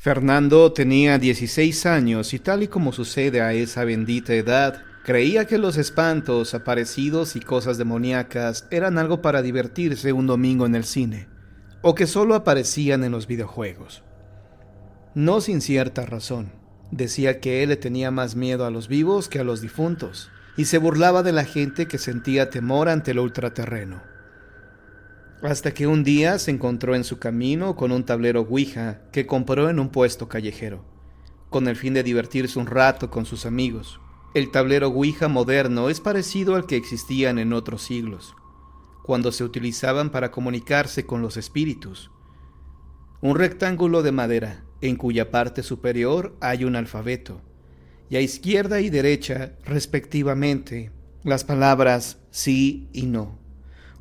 Fernando tenía 16 años y tal y como sucede a esa bendita edad, creía que los espantos, aparecidos y cosas demoníacas eran algo para divertirse un domingo en el cine, o que solo aparecían en los videojuegos. No sin cierta razón. Decía que él le tenía más miedo a los vivos que a los difuntos, y se burlaba de la gente que sentía temor ante lo ultraterreno. Hasta que un día se encontró en su camino con un tablero Ouija que compró en un puesto callejero, con el fin de divertirse un rato con sus amigos. El tablero Ouija moderno es parecido al que existían en otros siglos, cuando se utilizaban para comunicarse con los espíritus. Un rectángulo de madera, en cuya parte superior hay un alfabeto, y a izquierda y derecha, respectivamente, las palabras sí y no.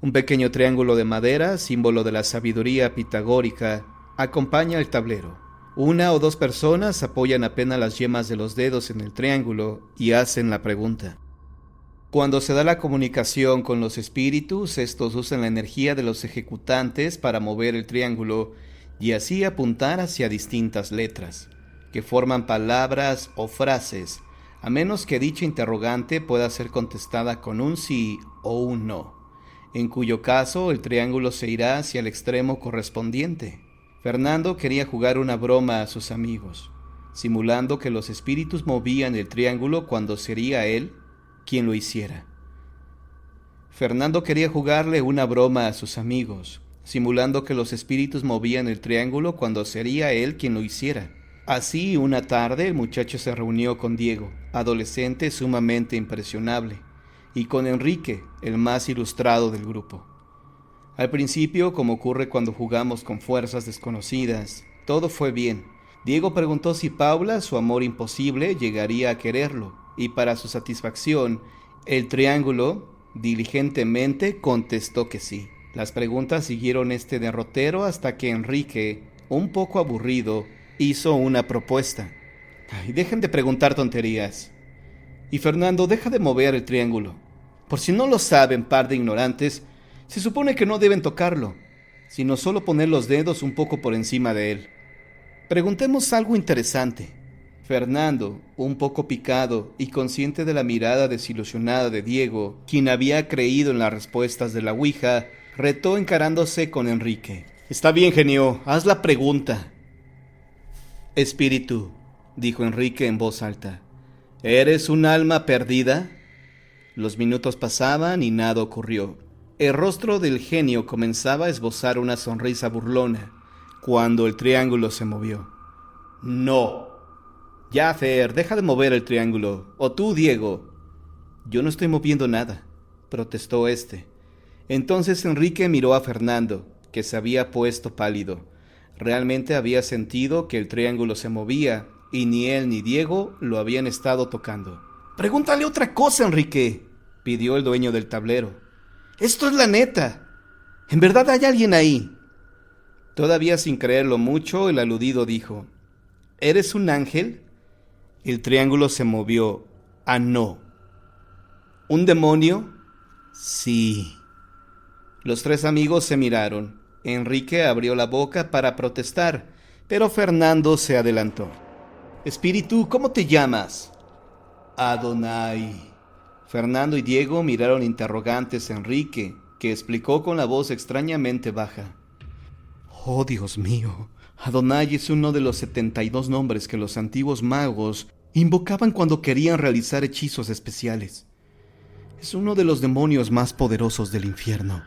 Un pequeño triángulo de madera, símbolo de la sabiduría pitagórica, acompaña el tablero. Una o dos personas apoyan apenas las yemas de los dedos en el triángulo y hacen la pregunta. Cuando se da la comunicación con los espíritus, estos usan la energía de los ejecutantes para mover el triángulo y así apuntar hacia distintas letras, que forman palabras o frases, a menos que dicha interrogante pueda ser contestada con un sí o un no, en cuyo caso el triángulo se irá hacia el extremo correspondiente. Fernando quería jugar una broma a sus amigos, simulando que los espíritus movían el triángulo cuando sería él quien lo hiciera. Fernando quería jugarle una broma a sus amigos, simulando que los espíritus movían el triángulo cuando sería él quien lo hiciera. Así, una tarde, el muchacho se reunió con Diego, adolescente sumamente impresionable, y con Enrique, el más ilustrado del grupo. Al principio, como ocurre cuando jugamos con fuerzas desconocidas, todo fue bien. Diego preguntó si Paula, su amor imposible, llegaría a quererlo, y para su satisfacción, el triángulo, diligentemente, contestó que sí. Las preguntas siguieron este derrotero hasta que Enrique, un poco aburrido, hizo una propuesta. Ay, dejen de preguntar tonterías. Y Fernando, deja de mover el triángulo. Por si no lo saben, par de ignorantes, se supone que no deben tocarlo, sino solo poner los dedos un poco por encima de él. Preguntemos algo interesante. Fernando, un poco picado y consciente de la mirada desilusionada de Diego, quien había creído en las respuestas de la Ouija, retó encarándose con Enrique. Está bien, genio, haz la pregunta. Espíritu, dijo Enrique en voz alta, ¿eres un alma perdida? Los minutos pasaban y nada ocurrió. El rostro del genio comenzaba a esbozar una sonrisa burlona cuando el triángulo se movió. No. Ya, Fer, deja de mover el triángulo. O tú, Diego. Yo no estoy moviendo nada, protestó este. Entonces Enrique miró a Fernando, que se había puesto pálido. Realmente había sentido que el triángulo se movía y ni él ni Diego lo habían estado tocando. Pregúntale otra cosa, Enrique, pidió el dueño del tablero. Esto es la neta. ¿En verdad hay alguien ahí? Todavía sin creerlo mucho, el aludido dijo, ¿eres un ángel? El triángulo se movió. Ah, no. ¿Un demonio? Sí. Los tres amigos se miraron. Enrique abrió la boca para protestar, pero Fernando se adelantó. Espíritu, ¿cómo te llamas? Adonai. Fernando y Diego miraron interrogantes a Enrique, que explicó con la voz extrañamente baja. Oh, Dios mío, Adonai es uno de los 72 nombres que los antiguos magos invocaban cuando querían realizar hechizos especiales. Es uno de los demonios más poderosos del infierno.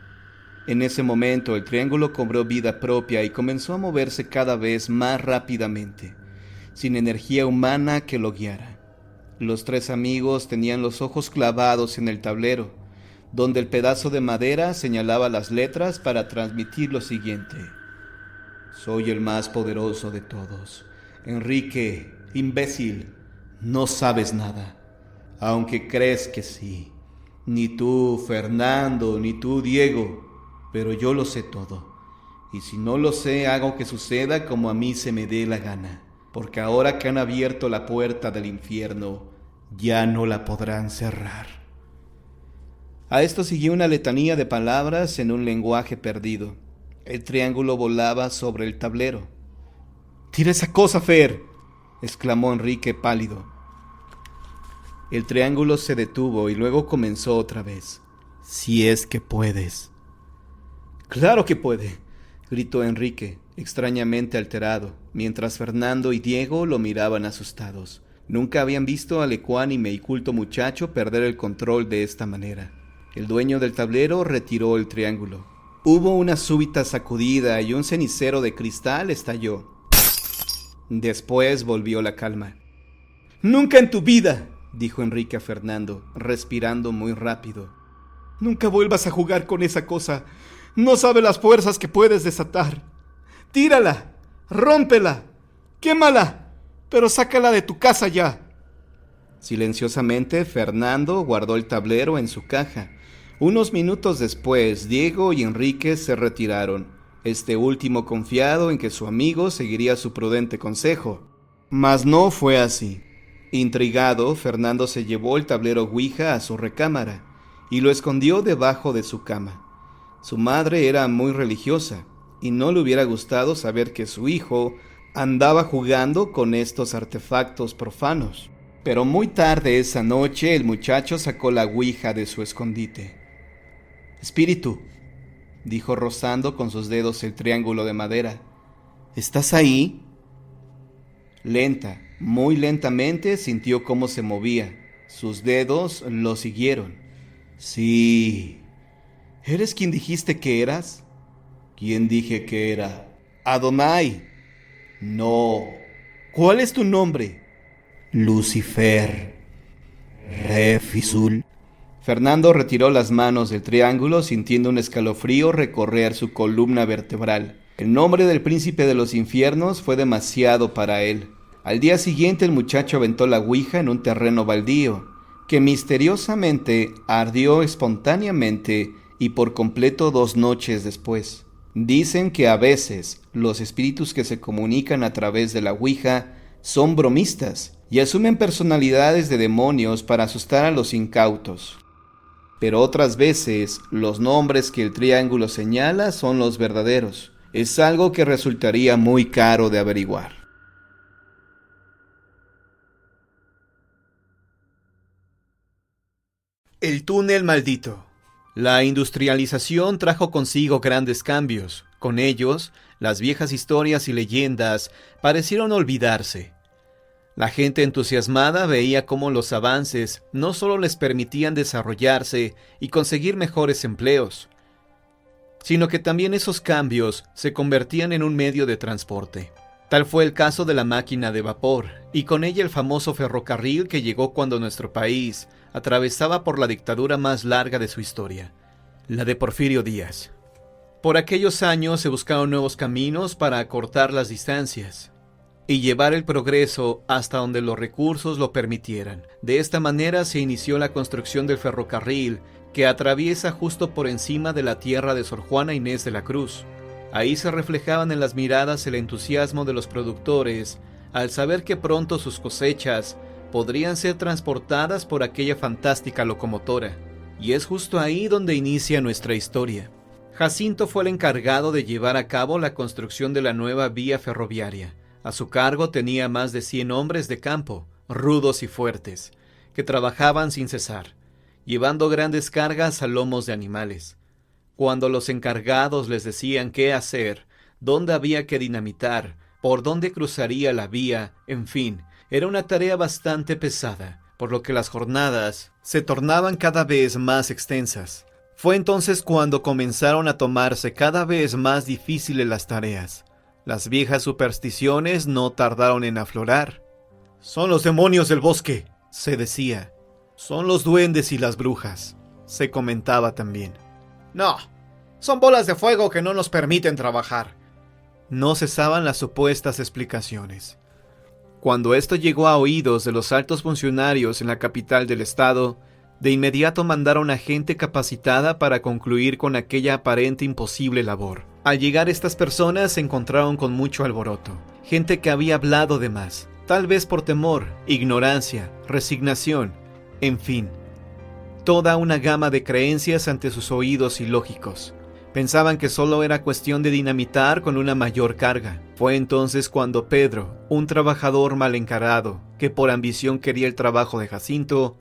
En ese momento el triángulo cobró vida propia y comenzó a moverse cada vez más rápidamente, sin energía humana que lo guiara. Los tres amigos tenían los ojos clavados en el tablero, donde el pedazo de madera señalaba las letras para transmitir lo siguiente. Soy el más poderoso de todos. Enrique, imbécil, no sabes nada, aunque crees que sí. Ni tú, Fernando, ni tú, Diego, pero yo lo sé todo. Y si no lo sé, hago que suceda como a mí se me dé la gana. Porque ahora que han abierto la puerta del infierno, ya no la podrán cerrar. A esto siguió una letanía de palabras en un lenguaje perdido. El triángulo volaba sobre el tablero. «¡Tira esa cosa, Fer!», exclamó Enrique pálido. El triángulo se detuvo y luego comenzó otra vez. «Si es que puedes». «Claro que puede», gritó Enrique, extrañamente alterado, mientras Fernando y Diego lo miraban asustados. Nunca habían visto al ecuánime y culto muchacho perder el control de esta manera. El dueño del tablero retiró el triángulo. Hubo una súbita sacudida y un cenicero de cristal estalló. Después volvió la calma. «¡Nunca en tu vida!», dijo Enrique a Fernando, respirando muy rápido. «Nunca vuelvas a jugar con esa cosa. No sabe las fuerzas que puedes desatar. Tírala, rómpela, quémala, pero sácala de tu casa ya». Silenciosamente, Fernando guardó el tablero en su caja. Unos minutos después, Diego y Enrique se retiraron, este último confiado en que su amigo seguiría su prudente consejo. Mas no fue así. Intrigado, Fernando se llevó el tablero Ouija a su recámara y lo escondió debajo de su cama. Su madre era muy religiosa y no le hubiera gustado saber que su hijo andaba jugando con estos artefactos profanos. Pero muy tarde esa noche el muchacho sacó la Ouija de su escondite. «Espíritu», dijo rozando con sus dedos el triángulo de madera, «¿estás ahí?». Muy lentamente sintió cómo se movía. Sus dedos lo siguieron. «Sí». «¿Eres quien dijiste que eras?». «¿Quién dije que era?». «Adonai». «No». «¿Cuál es tu nombre?». «Lucifer». «Refisul». Fernando retiró las manos del triángulo sintiendo un escalofrío recorrer su columna vertebral. El nombre del príncipe de los infiernos fue demasiado para él. Al día siguiente el muchacho aventó la Ouija en un terreno baldío, que misteriosamente ardió espontáneamente y por completo 2 noches después. Dicen que a veces los espíritus que se comunican a través de la Ouija son bromistas y asumen personalidades de demonios para asustar a los incautos. Pero otras veces los nombres que el triángulo señala son los verdaderos. Es algo que resultaría muy caro de averiguar. El túnel maldito. La industrialización trajo consigo grandes cambios. Con ellos, las viejas historias y leyendas parecieron olvidarse. La gente entusiasmada veía cómo los avances no solo les permitían desarrollarse y conseguir mejores empleos, sino que también esos cambios se convertían en un medio de transporte. Tal fue el caso de la máquina de vapor, y con ella el famoso ferrocarril que llegó cuando nuestro país atravesaba por la dictadura más larga de su historia, la de Porfirio Díaz. Por aquellos años se buscaron nuevos caminos para acortar las distancias y llevar el progreso hasta donde los recursos lo permitieran. De esta manera se inició la construcción del ferrocarril que atraviesa justo por encima de la tierra de Sor Juana Inés de la Cruz. Ahí se reflejaban en las miradas el entusiasmo de los productores al saber que pronto sus cosechas podrían ser transportadas por aquella fantástica locomotora. Y es justo ahí donde inicia nuestra historia. Jacinto fue el encargado de llevar a cabo la construcción de la nueva vía ferroviaria. A su cargo tenía más de 100 hombres de campo, rudos y fuertes, que trabajaban sin cesar, llevando grandes cargas a lomos de animales. Cuando los encargados les decían qué hacer, dónde había que dinamitar, por dónde cruzaría la vía, en fin, era una tarea bastante pesada, por lo que las jornadas se tornaban cada vez más extensas. Fue entonces cuando comenzaron a tomarse cada vez más difíciles las tareas. Las viejas supersticiones no tardaron en aflorar. «Son los demonios del bosque», se decía. «Son los duendes y las brujas», se comentaba también. «No, son bolas de fuego que no nos permiten trabajar». No cesaban las supuestas explicaciones. Cuando esto llegó a oídos de los altos funcionarios en la capital del estado, de inmediato mandaron a gente capacitada para concluir con aquella aparente imposible labor. Al llegar estas personas se encontraron con mucho alboroto, gente que había hablado de más, tal vez por temor, ignorancia, resignación, en fin, toda una gama de creencias ante sus oídos ilógicos. Pensaban que solo era cuestión de dinamitar con una mayor carga. Fue entonces cuando Pedro, un trabajador mal encarado, que por ambición quería el trabajo de Jacinto,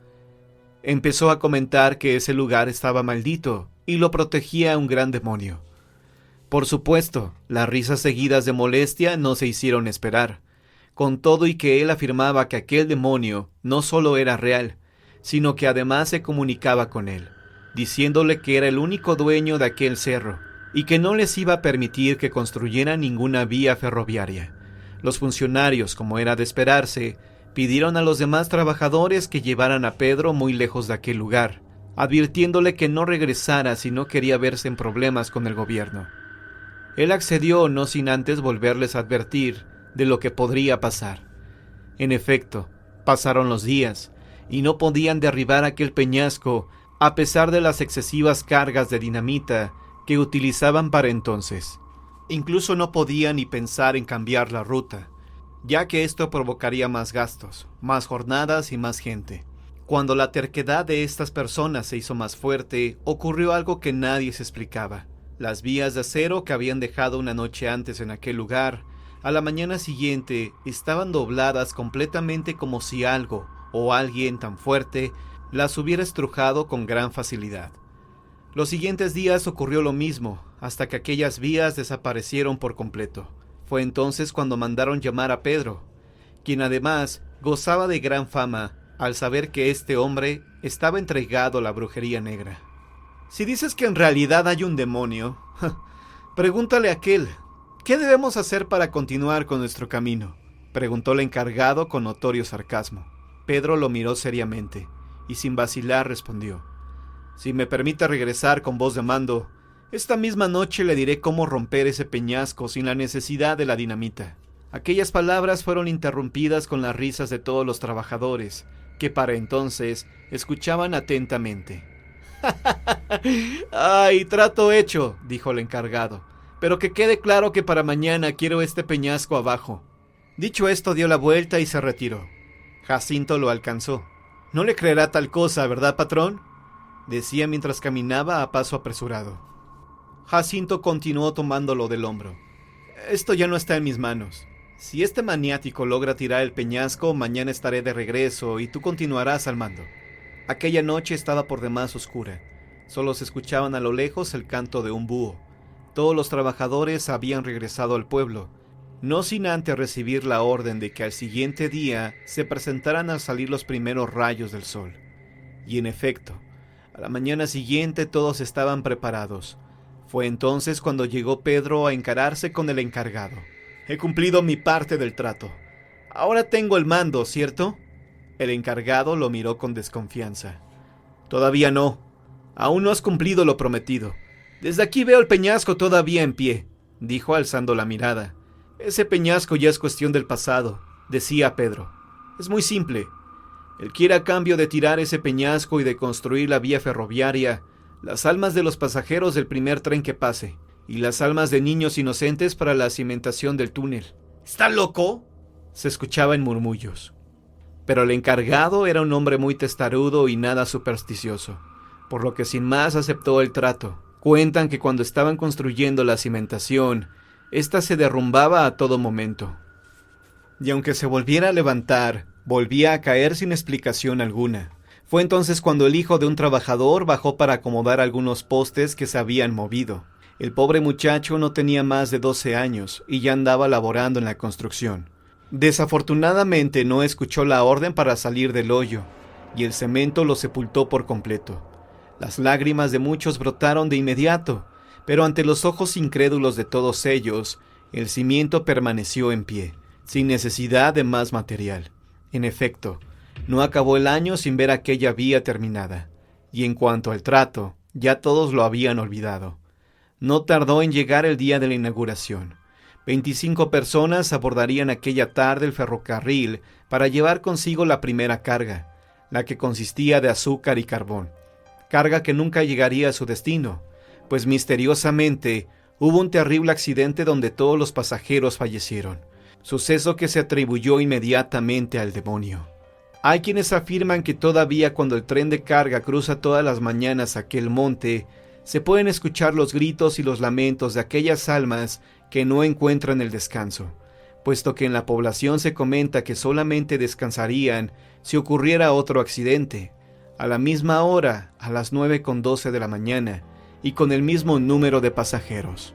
empezó a comentar que ese lugar estaba maldito y lo protegía un gran demonio. Por supuesto, las risas seguidas de molestia no se hicieron esperar, con todo y que él afirmaba que aquel demonio no solo era real, sino que además se comunicaba con él, diciéndole que era el único dueño de aquel cerro y que no les iba a permitir que construyeran ninguna vía ferroviaria. Los funcionarios, como era de esperarse, pidieron a los demás trabajadores que llevaran a Pedro muy lejos de aquel lugar, advirtiéndole que no regresara si no quería verse en problemas con el gobierno. Él accedió no sin antes volverles a advertir de lo que podría pasar. En efecto, pasaron los días y no podían derribar aquel peñasco a pesar de las excesivas cargas de dinamita que utilizaban para entonces. Incluso no podían ni pensar en cambiar la ruta, ya que esto provocaría más gastos, más jornadas y más gente. Cuando la terquedad de estas personas se hizo más fuerte, ocurrió algo que nadie se explicaba. Las vías de acero que habían dejado una noche antes en aquel lugar, a la mañana siguiente estaban dobladas completamente como si algo o alguien tan fuerte las hubiera estrujado con gran facilidad. Los siguientes días ocurrió lo mismo, hasta que aquellas vías desaparecieron por completo. Fue entonces cuando mandaron llamar a Pedro, quien además gozaba de gran fama al saber que este hombre estaba entregado a la brujería negra. Si dices que en realidad hay un demonio, pregúntale a aquel, ¿qué debemos hacer para continuar con nuestro camino?, preguntó el encargado con notorio sarcasmo. Pedro lo miró seriamente y sin vacilar respondió: si me permite regresar con voz de mando, esta misma noche le diré cómo romper ese peñasco sin la necesidad de la dinamita. Aquellas palabras fueron interrumpidas con las risas de todos los trabajadores, que para entonces escuchaban atentamente. ¡Ay, trato hecho!, dijo el encargado, pero que quede claro que para mañana quiero este peñasco abajo. Dicho esto, dio la vuelta y se retiró. Jacinto lo alcanzó. No le creerá tal cosa, ¿verdad, patrón?, decía mientras caminaba a paso apresurado. Jacinto continuó tomándolo del hombro. Esto ya no está en mis manos. Si este maniático logra tirar el peñasco, mañana estaré de regreso y tú continuarás al mando. Aquella noche estaba por demás oscura. Solo se escuchaban a lo lejos el canto de un búho. Todos los trabajadores habían regresado al pueblo, no sin antes recibir la orden de que al siguiente día se presentaran al salir los primeros rayos del sol. Y en efecto, a la mañana siguiente todos estaban preparados. Fue entonces cuando llegó Pedro a encararse con el encargado. He cumplido mi parte del trato. Ahora tengo el mando, ¿cierto? El encargado lo miró con desconfianza. Todavía no. Aún no has cumplido lo prometido. Desde aquí veo el peñasco todavía en pie, dijo alzando la mirada. Ese peñasco ya es cuestión del pasado, decía Pedro. Es muy simple. Él quiere, a cambio de tirar ese peñasco y de construir la vía ferroviaria, las almas de los pasajeros del primer tren que pase, y las almas de niños inocentes para la cimentación del túnel. ¿Está loco?, se escuchaba en murmullos. Pero el encargado era un hombre muy testarudo y nada supersticioso, por lo que sin más aceptó el trato. Cuentan que cuando estaban construyendo la cimentación, ésta se derrumbaba a todo momento. Y aunque se volviera a levantar, volvía a caer sin explicación alguna. Fue entonces cuando el hijo de un trabajador bajó para acomodar algunos postes que se habían movido. El pobre muchacho no tenía más de 12 años y ya andaba laborando en la construcción. Desafortunadamente no escuchó la orden para salir del hoyo, y el cemento lo sepultó por completo. Las lágrimas de muchos brotaron de inmediato, pero ante los ojos incrédulos de todos ellos, el cimiento permaneció en pie, sin necesidad de más material. En efecto, no acabó el año sin ver aquella vía terminada, y en cuanto al trato, ya todos lo habían olvidado. No tardó en llegar el día de la inauguración. 25 personas abordarían aquella tarde el ferrocarril para llevar consigo la primera carga, la que consistía de azúcar y carbón, carga que nunca llegaría a su destino, pues misteriosamente hubo un terrible accidente donde todos los pasajeros fallecieron, suceso que se atribuyó inmediatamente al demonio. Hay quienes afirman que todavía cuando el tren de carga cruza todas las mañanas aquel monte, Se pueden escuchar los gritos y los lamentos de aquellas almas que no encuentran el descanso, puesto que en la población se comenta que solamente descansarían si ocurriera otro accidente, a la misma hora, a las 9:12 de la mañana, y con el mismo número de pasajeros.